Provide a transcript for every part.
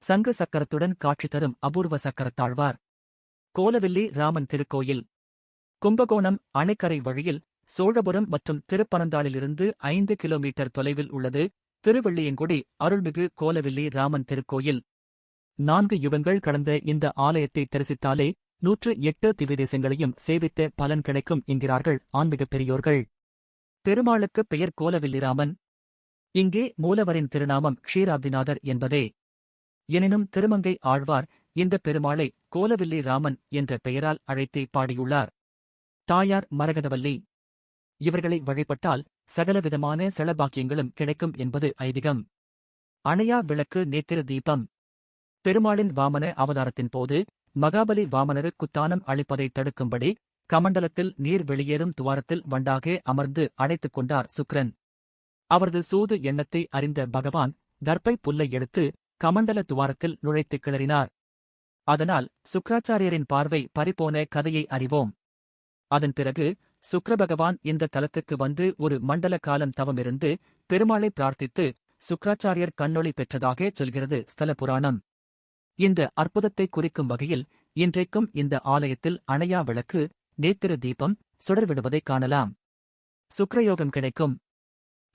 சங்கு சக்கரத்துடன் காட்சி தரும் அபூர்வ சக்கரத்தாழ்வார். கோலவில்லி ராமன் திருக்கோயில். கும்பகோணம் அணைக்கரை வழியில் சோழபுரம் மற்றும் திருப்பனந்தாளிலிருந்து 5 கிலோமீட்டர் தொலைவில் உள்ளது திருவெள்ளியங்குடி அருள்மிகு கோலவில்லி ராமன் திருக்கோயில். 4 யுகங்கள் கடந்த இந்த ஆலயத்தை தரிசித்தாலே 108 திவ்யதேசங்களையும் சேவித்த பலன் கிடைக்கும் என்கிறார்கள் ஆன்மீகப் பெரியோர்கள். பெருமாளுக்கு பெயர் கோலவில்லிராமன். இங்கே மூலவரின் திருநாமம் க்ஷீராப்திநாதர் என்பதே. எனினும் திருமங்கை ஆழ்வார் இந்த பெருமாளை கோலவில்லி ராமன் என்ற பெயரால் அழைத்தே பாடியுள்ளார். தாயார் மரகதவல்லி. இவர்களை வழிபட்டால் சகலவிதமான செலபாக்கியங்களும் கிடைக்கும் என்பது ஐதீகம். அணையா விளக்கு நேத்திர தீபம். பெருமாளின் வாமன அவதாரத்தின் போது மகாபலி வாமனருக்கு தானம் அளிப்பதை தடுக்கும்படி கமண்டலத்தில் நீர் வெளியேறும் துவாரத்தில் வண்டாக அமர்ந்து அணைத்துக் கொண்டார் சுக்கிரன். அவரது சூது எண்ணத்தை அறிந்த பகவான் தர்ப்பை புல்லை எடுத்து கமண்டல துவாரத்தில் நுழைத்து கிளறினார். அதனால் சுக்ராச்சாரியரின் பார்வை பறிபோன கதையை அறிவோம். அதன் பிறகு சுக்கிரபகவான் இந்த தலத்துக்கு வந்து ஒரு மண்டல காலம் தவமிருந்து பெருமாளை பிரார்த்தித்து சுக்ராச்சாரியர் கண்ணொளி பெற்றதாக சொல்கிறது ஸ்தல புராணம். இந்த அற்புதத்தை குறிக்கும் வகையில் இன்றைக்கும் இந்த ஆலயத்தில் அணையா விளக்கு நேத்திர தீபம் சுடர்விடுவதைக் காணலாம். சுக்கிரயோகம் கிடைக்கும்.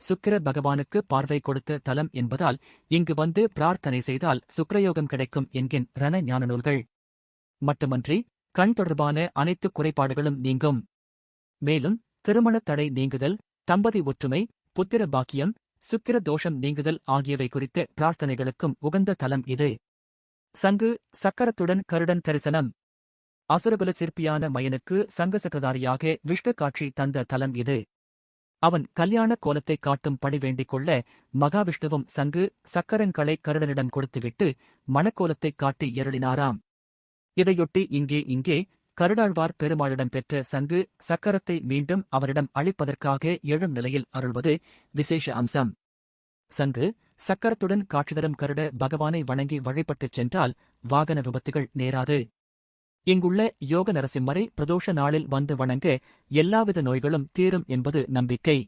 சுக்கிர பகவானுக்கு பார்வை கொடுத்த தலம் என்பதால் இங்கு வந்து பிரார்த்தனை செய்தால் சுக்கிரயோகம் கிடைக்கும் என்கின்றன ஞான நூல்கள். மட்டுமன்றி கண் தொடர்பான அனைத்து குறைபாடுகளும் நீங்கும். மேலும் திருமணத் தடை நீங்குதல், தம்பதி ஒற்றுமை, புத்திர பாக்கியம், சுக்கிர தோஷம் நீங்குதல் ஆகியவை குறித்த பிரார்த்தனைகளுக்கும் உகந்த தலம் இது. சங்கு சக்கரத்துடன் கருடன் தரிசனம். அசுரகுல சிற்பியான மயனுக்கு சங்கு சக்கரதாரியாக விஷ்ணு காட்சி தந்த தலம் இது. அவன் கல்யாண கோலத்தை காட்டும் படி வேண்டிக் கொள்ள மகாவிஷ்ணுவும் சங்கு சக்கரங்களை கருடனிடம் கொடுத்துவிட்டு மணக்கோலத்தைக் காட்டி எருளினாராம். இதையொட்டி இங்கே கருடாழ்வார் பெருமாளிடம் பெற்ற சங்கு சக்கரத்தை மீண்டும் அவரிடம் அளிப்பதற்காக எழும் நிலையில் அருள்வது விசேஷ அம்சம். சங்கு சக்கரத்துடன் காட்சி தரும் கருட பகவானை வணங்கி வழிபட்டுச் சென்றால் வாகன விபத்துகள் நேராது. இங்குள்ள யோக நரசிம்மரை பிரதோஷ நாளில் வந்து வணங்க எல்லாவித நோய்களும் தீரும் என்பது நம்பிக்கை.